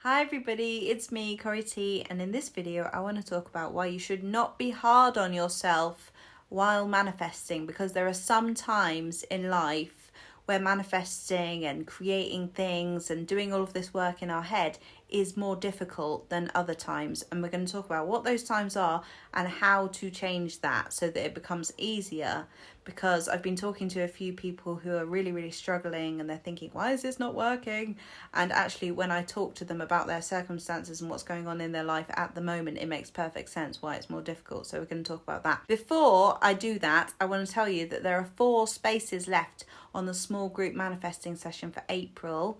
Hi everybody, it's me, Corey T, and in this video I want to talk about why you should not be hard on yourself while manifesting, because there are some times in life where manifesting and creating things and doing all of this work in our head is more difficult than other times, and we're going to talk about what those times are and how to change that so that it becomes easier. Because I've been talking to a few people who are really struggling and they're thinking, why is this not working? And actually when I talk to them about their circumstances and what's going on in their life at the moment, it makes perfect sense why it's more difficult. So we're going to talk about that. Before I do that, I want to tell you that there are 4 spaces left on the small group manifesting session for April,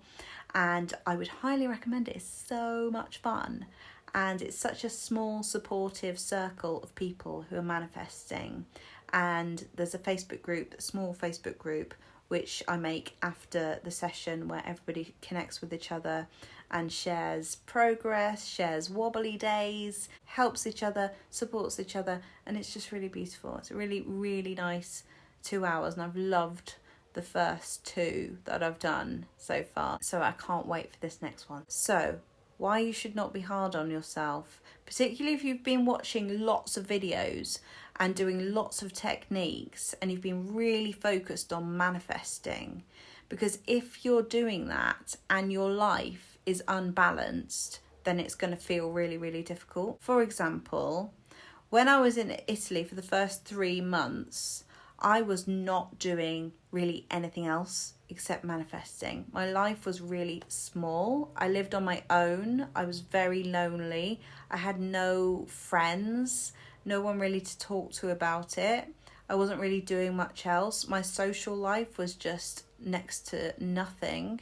and I would highly recommend it. It's so much fun, and it's such a small supportive circle of people who are manifesting. And there's a Facebook group, a small Facebook group, which I make after the session, where everybody connects with each other and shares progress, shares wobbly days, helps each other, supports each other, and it's just really beautiful. It's a really nice 2 hours, and I've loved the first 2 that I've done so far, so I can't wait for this next one. So why you should not be hard on yourself, particularly if you've been watching lots of videos and doing lots of techniques and you've been really focused on manifesting. Because if you're doing that and your life is unbalanced, then it's going to feel really difficult. For example, when I was in Italy for the first 3 months, I was not doing really anything else except manifesting. My life was really small. I lived on my own. I was very lonely. I had no friends, no one really to talk to about it. I wasn't really doing much else. My social life was just next to nothing.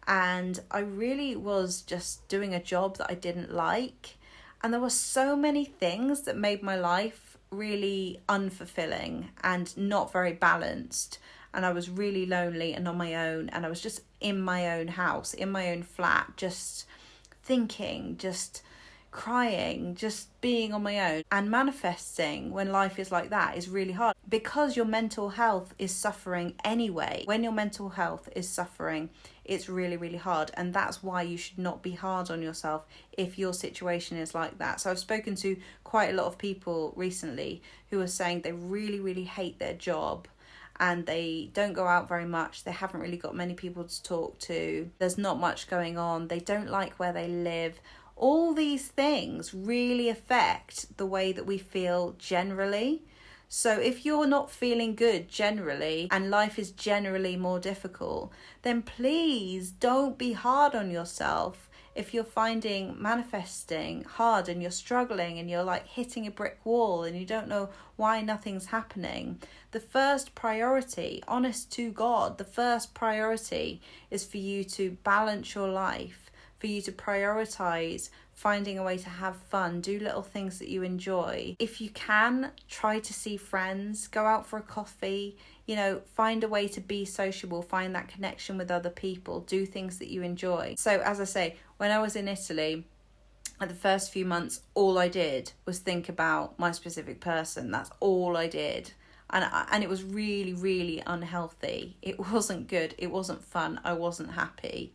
And I really was just doing a job that I didn't like. And there were so many things that made my life really unfulfilling and not very balanced. And I was really lonely and on my own, and I was just in my own house, in my own flat, just thinking, just crying, just being on my own. And manifesting when life is like that is really hard, because your mental health is suffering anyway. When your mental health is suffering, it's really hard, and that's why you should not be hard on yourself if your situation is like that. So I've spoken to quite a lot of people recently who are saying they really hate their job, and they don't go out very much. They haven't really got many people to talk to. There's not much going on. They don't like where they live. All these things really affect the way that we feel generally. So if you're not feeling good generally and life is generally more difficult, then please don't be hard on yourself. If you're finding manifesting hard and you're struggling and you're like hitting a brick wall and you don't know why nothing's happening, the first priority, honest to God, the first priority is for you to balance your life, for you to prioritize finding a way to have fun, do little things that you enjoy. If you can, try to see friends, go out for a coffee, find a way to be sociable, find that connection with other people, do things that you enjoy. So as I say, when I was in Italy, at the first few months, all I did was think about my specific person. That's all I did. And it was really unhealthy. It wasn't good. It wasn't fun. I wasn't happy.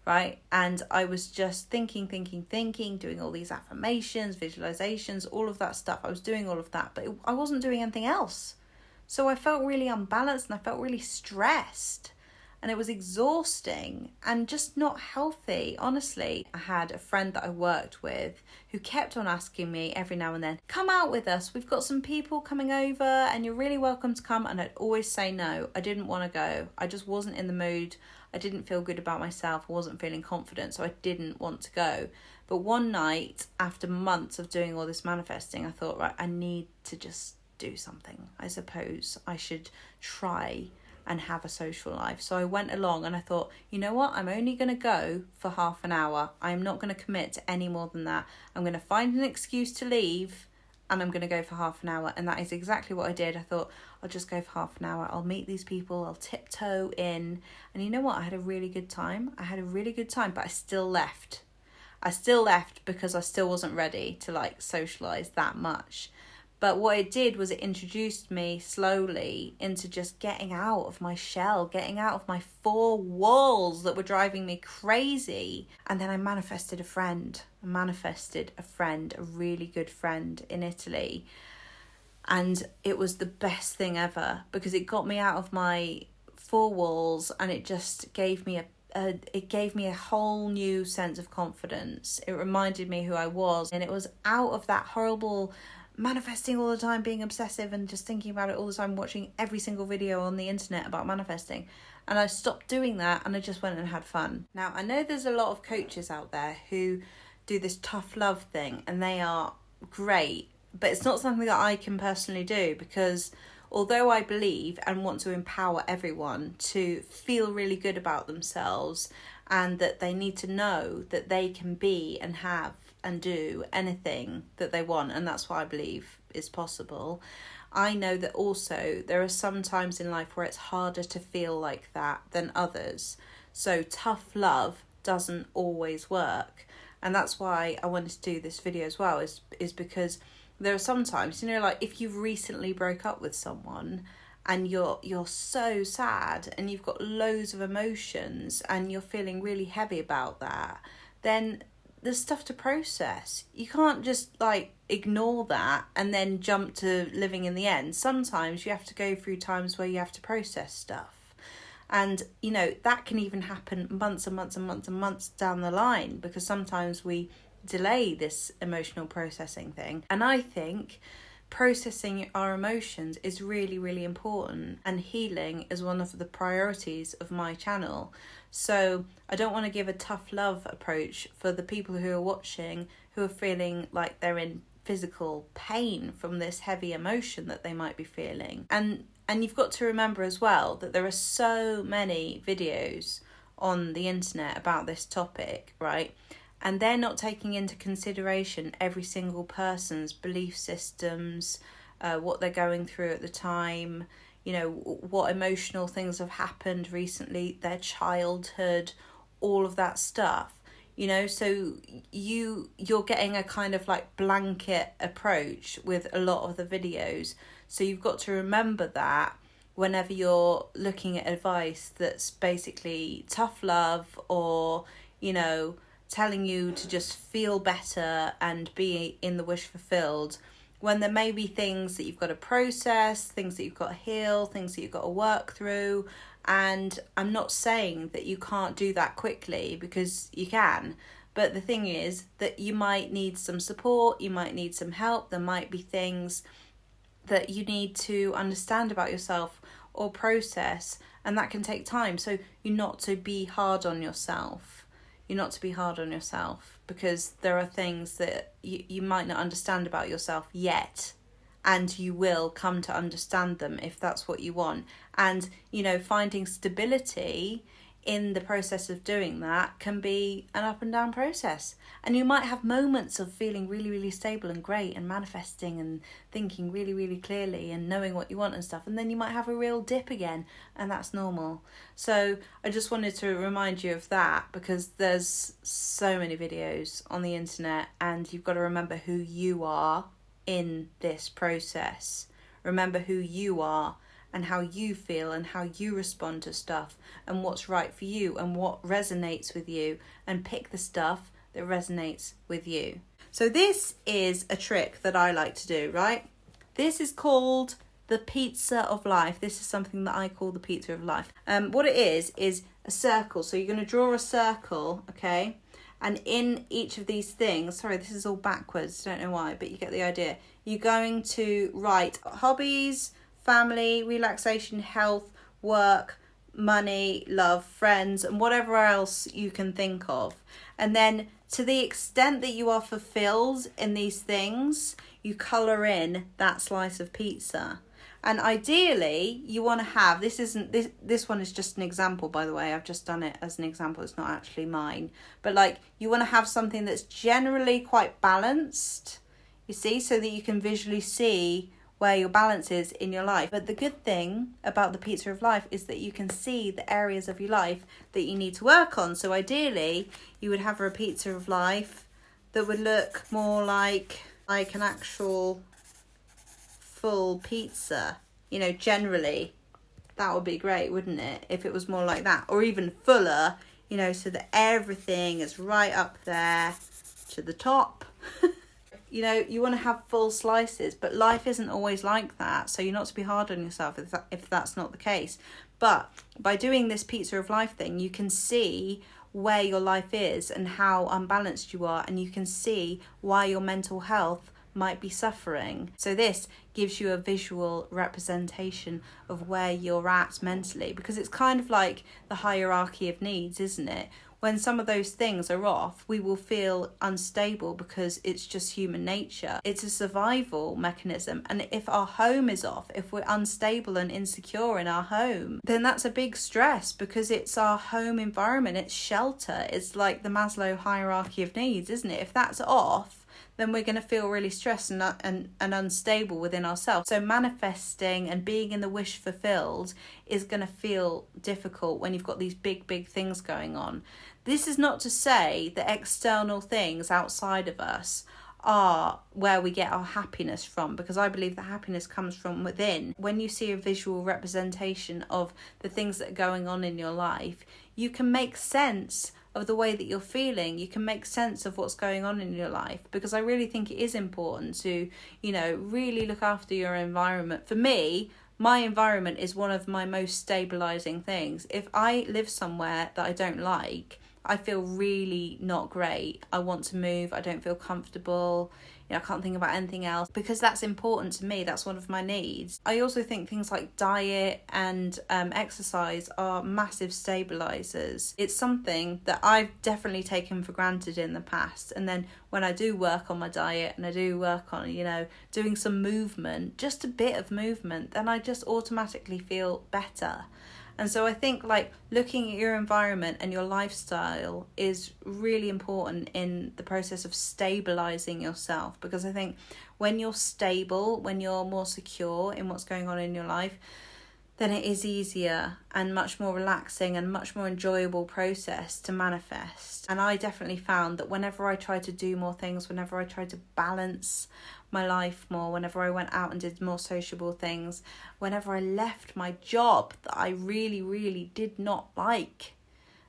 Right? And I was just thinking, doing all these affirmations, visualizations, all of that stuff. I was doing all of that, but I wasn't doing anything else. So I felt really unbalanced and I felt really stressed, and it was exhausting and just not healthy, honestly. I had a friend that I worked with who kept on asking me every now and then, come out with us, we've got some people coming over and you're really welcome to come. And I'd always say no. I didn't want to go. I just wasn't in the mood. I didn't feel good about myself. I wasn't feeling confident, so I didn't want to go. But one night, after months of doing all this manifesting, I thought, right, I need to just do something. I suppose I should try and have a social life. So I went along and I thought, you know what, I'm only going to go for half an hour. I'm not going to commit to any more than that. I'm going to find an excuse to leave, and I'm going to go for half an hour. And that is exactly what I did. I thought, I'll just go for half an hour. I'll meet these people. I'll tiptoe in. And you know what? I had a really good time. But I still left. Because I still wasn't ready to socialize that much. But what it did was it introduced me slowly into just getting out of my shell, getting out of my four walls that were driving me crazy. And then I manifested a friend. A really good friend in Italy. And it was the best thing ever because it got me out of my four walls, and it just gave me a whole new sense of confidence. It reminded me who I was, and it was out of that horrible manifesting all the time, being obsessive and just thinking about it all the time, watching every single video on the internet about manifesting. And I stopped doing that, and I just went and had fun. Now, I know there's a lot of coaches out there who do this tough love thing, and they are great, but it's not something that I can personally do, because although I believe and want to empower everyone to feel really good about themselves, and that they need to know that they can be and have and do anything that they want, and that's what I believe is possible, I know that also there are some times in life where it's harder to feel like that than others. So tough love doesn't always work. And that's why I wanted to do this video as well, is because there are some times, like if you've recently broke up with someone and you're so sad and you've got loads of emotions and you're feeling really heavy about that, then there's stuff to process. You can't just ignore that and then jump to living in the end. Sometimes you have to go through times where you have to process stuff. And, that can even happen months and months and months and months down the line, because sometimes we delay this emotional processing thing. And I think processing our emotions is really, really important, and healing is one of the priorities of my channel. So I don't want to give a tough love approach for the people who are watching who are feeling like they're in physical pain from this heavy emotion that they might be feeling. And you've got to remember as well that there are so many videos on the internet about this topic, right? And they're not taking into consideration every single person's belief systems, what they're going through at the time, what emotional things have happened recently, their childhood, all of that stuff. So you're getting a kind of blanket approach with a lot of the videos. So you've got to remember that whenever you're looking at advice that's basically tough love, or, telling you to just feel better and be in the wish fulfilled, when there may be things that you've got to process, things that you've got to heal, things that you've got to work through. And I'm not saying that you can't do that quickly, because you can. But the thing is that you might need some support, you might need some help, there might be things that you need to understand about yourself or process, and that can take time. So you're not to be hard on yourself. Because there are things that you might not understand about yourself yet, and you will come to understand them if that's what you want. And, finding stability in the process of doing that can be an up and down process. And you might have moments of feeling really, really stable and great and manifesting and thinking really, really clearly and knowing what you want and stuff. And then you might have a real dip again, and that's normal. So I just wanted to remind you of that, because there's so many videos on the internet, and you've got to remember who you are in this process. Remember who you are and how you feel and how you respond to stuff and what's right for you and what resonates with you, and pick the stuff that resonates with you. So this is a trick that I like to do, right? This is called the pizza of life. This is something that I call the pizza of life. What it is a circle. So you're going to draw a circle, okay? And in each of these things, sorry, this is all backwards, don't know why, but you get the idea. You're going to write hobbies, family, relaxation, health, work, money, love, friends, and whatever else you can think of. And then to the extent that you are fulfilled in these things, you colour in that slice of pizza. And ideally, you want to have, this one is just an example, by the way. I've just done it as an example. It's not actually mine. But you want to have something that's generally quite balanced, you see, so that you can visually see where your balance is in your life. But the good thing about the pizza of life is that you can see the areas of your life that you need to work on. So ideally, you would have a pizza of life that would look more like an actual full pizza, you know, generally. That would be great, wouldn't it? If it was more like that, or even fuller, you know, so that everything is right up there to the top. You know, you want to have full slices, but life isn't always like that. So you're not to be hard on yourself if that's not the case. But by doing this pizza of life thing, you can see where your life is and how unbalanced you are, and you can see why your mental health might be suffering. So this gives you a visual representation of where you're at mentally, because it's kind of like the hierarchy of needs, isn't it? When some of those things are off, we will feel unstable because it's just human nature. It's a survival mechanism. And if our home is off, if we're unstable and insecure in our home, then that's a big stress, because it's our home environment, it's shelter. It's like the Maslow hierarchy of needs, isn't it? If that's off, then we're going to feel really stressed and unstable within ourselves. So manifesting and being in the wish fulfilled is going to feel difficult when you've got these big things going on. This is not to say that external things outside of us are where we get our happiness from, because I believe that happiness comes from within. When you see a visual representation of the things that are going on in your life, you can make sense of the way that you're feeling. You can make sense of what's going on in your life, because I really think it is important to, you know, really look after your environment. For me, my environment is one of my most stabilizing things. If I live somewhere that I don't like, I feel really not great. I want to move. I don't feel comfortable. You know, I can't think about anything else, because that's important to me. That's one of my needs. I also think things like diet and exercise are massive stabilizers. It's something that I've definitely taken for granted in the past. And then when I do work on my diet and I do work on, you know, doing some movement, just a bit of movement, then I just automatically feel better. And so I think like looking at your environment and your lifestyle is really important in the process of stabilizing yourself, because I think when you're stable, when you're more secure in what's going on in your life, then it is easier and much more relaxing and much more enjoyable process to manifest. And I definitely found that whenever I tried to do more things, whenever I tried to balance my life more, whenever I went out and did more sociable things, whenever I left my job that I really did not like,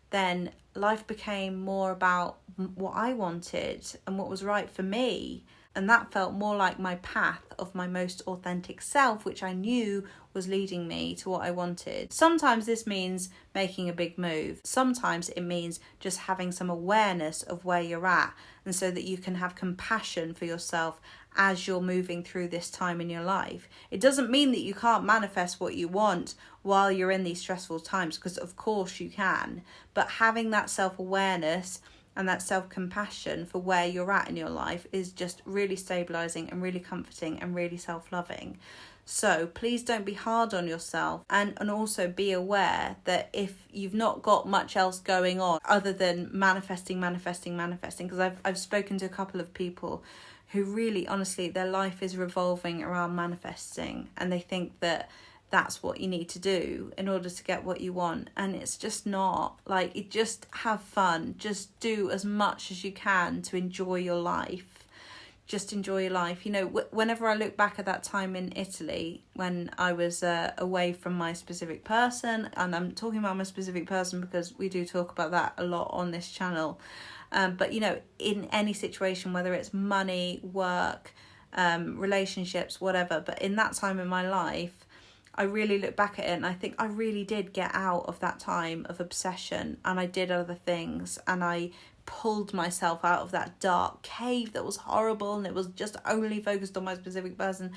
then life became more about what I wanted and what was right for me. And that felt more like my path of my most authentic self, which I knew was leading me to what I wanted. Sometimes this means making a big move. Sometimes it means just having some awareness of where you're at, and so that you can have compassion for yourself as you're moving through this time in your life. It doesn't mean that you can't manifest what you want while you're in these stressful times, because of course you can. But having that self-awareness and that self-compassion for where you're at in your life is just really stabilizing and really comforting and really self-loving. So please don't be hard on yourself, and also be aware that if you've not got much else going on other than manifesting, because I've spoken to a couple of people who really, honestly, their life is revolving around manifesting, and they think that that's what you need to do in order to get what you want. And it's just not. Like, just have fun. Just do as much as you can to enjoy your life. Just enjoy your life. You know, whenever I look back at that time in Italy, when I was away from my specific person, and I'm talking about my specific person because we do talk about that a lot on this channel. But, you know, in any situation, whether it's money, work, relationships, whatever, but in that time in my life, I really look back at it and I think I really did get out of that time of obsession, and I did other things, and I pulled myself out of that dark cave that was horrible, and it was just only focused on my specific person.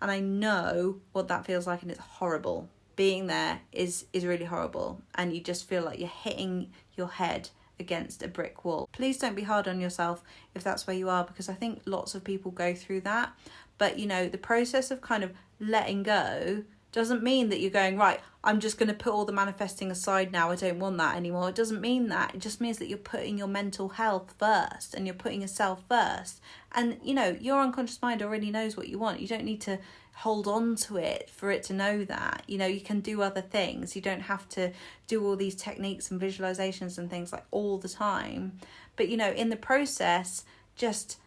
And I know what that feels like, and it's horrible. Being there is really horrible, and you just feel like you're hitting your head against a brick wall. Please don't be hard on yourself if that's where you are, because I think lots of people go through that. But, you know, the process of kind of letting go doesn't mean that you're going, right, I'm just going to put all the manifesting aside now, I don't want that anymore. It doesn't mean that. It just means that you're putting your mental health first, and you're putting yourself first. And, you know, your unconscious mind already knows what you want. You don't need to hold on to it for it to know that. You know, you can do other things. You don't have to do all these techniques and visualizations and things like all the time. But, you know, in the process, just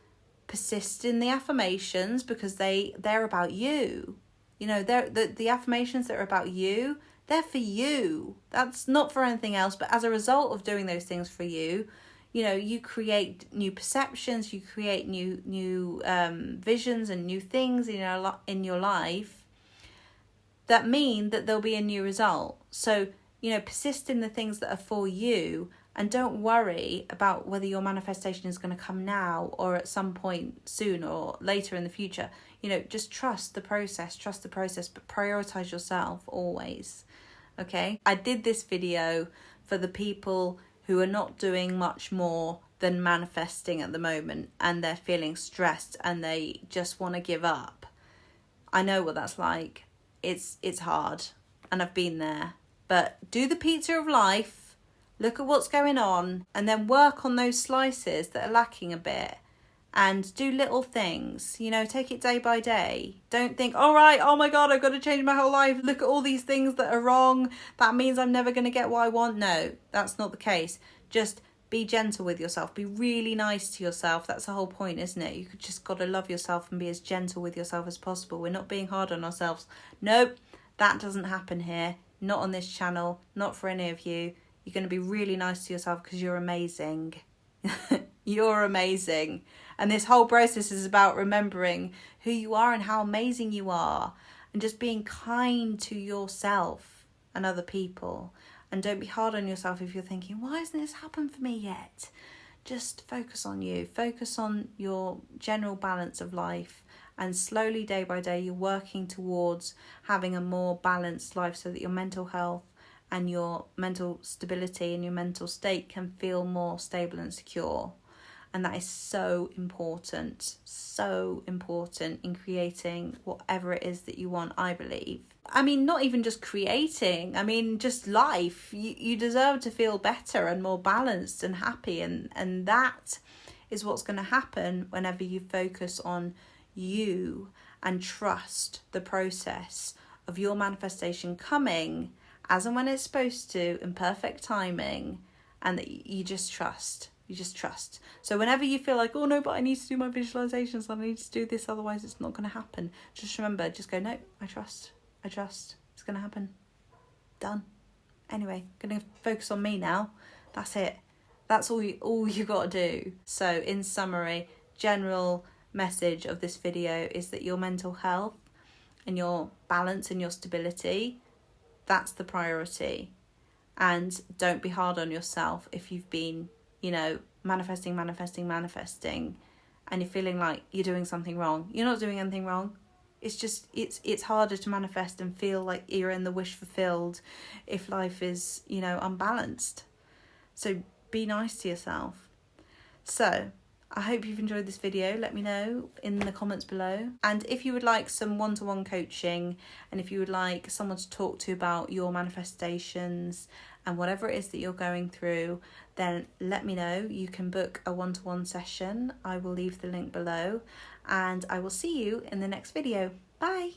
persist in the affirmations because they're about you. You know, the affirmations that are about you, they're for you. That's not for anything else. But as a result of doing those things for you, you know, you create new perceptions, you create new visions and new things in your life that mean that there'll be a new result. So, you know, persist in the things that are for you, and don't worry about whether your manifestation is going to come now or at some point soon or later in the future. You know, just trust the process, but prioritize yourself always. Okay? I did this video for the people who are not doing much more than manifesting at the moment, and they're feeling stressed and they just want to give up. I know what that's like. It's hard, and I've been there. But do the pizza of life, look at what's going on, and then work on those slices that are lacking a bit. And do little things, you know, take it day by day. Don't think, all right, oh my God, I've got to change my whole life. Look at all these things that are wrong. That means I'm never going to get what I want. No, that's not the case. Just be gentle with yourself. Be really nice to yourself. That's the whole point, isn't it? You just got to love yourself and be as gentle with yourself as possible. We're not being hard on ourselves. Nope, that doesn't happen here. Not on this channel. Not for any of you. You're going to be really nice to yourself because you're amazing. You're amazing. And this whole process is about remembering who you are and how amazing you are, and just being kind to yourself and other people. And don't be hard on yourself if you're thinking, why hasn't this happened for me yet? Just focus on you. Focus on your general balance of life. And slowly, day by day, you're working towards having a more balanced life so that your mental health and your mental stability and your mental state can feel more stable and secure. And that is so important in creating whatever it is that you want, I believe. I mean, not even just creating, I mean, just life. You deserve to feel better and more balanced and happy. And that is what's going to happen whenever you focus on you and trust the process of your manifestation coming as and when it's supposed to, in perfect timing, and that you just trust. You just trust. So whenever you feel like, oh no, but I need to do my visualizations, I need to do this, otherwise it's not going to happen. Just remember, just go, no, I trust. It's going to happen. Done. Anyway, I'm going to focus on me now. That's it. That's all you got to do. So in summary, general message of this video is that your mental health and your balance and your stability, that's the priority. And don't be hard on yourself if you've been, you know, manifesting, and you're feeling like you're doing something wrong. You're not doing anything wrong. It's just, it's harder to manifest and feel like you're in the wish fulfilled if life is, you know, unbalanced. So be nice to yourself. So I hope you've enjoyed this video. Let me know in the comments below. And if you would like some one-to-one coaching, and if you would like someone to talk to about your manifestations and whatever it is that you're going through, then let me know. You can book a one-to-one session. I will leave the link below, and I will see you in the next video. Bye.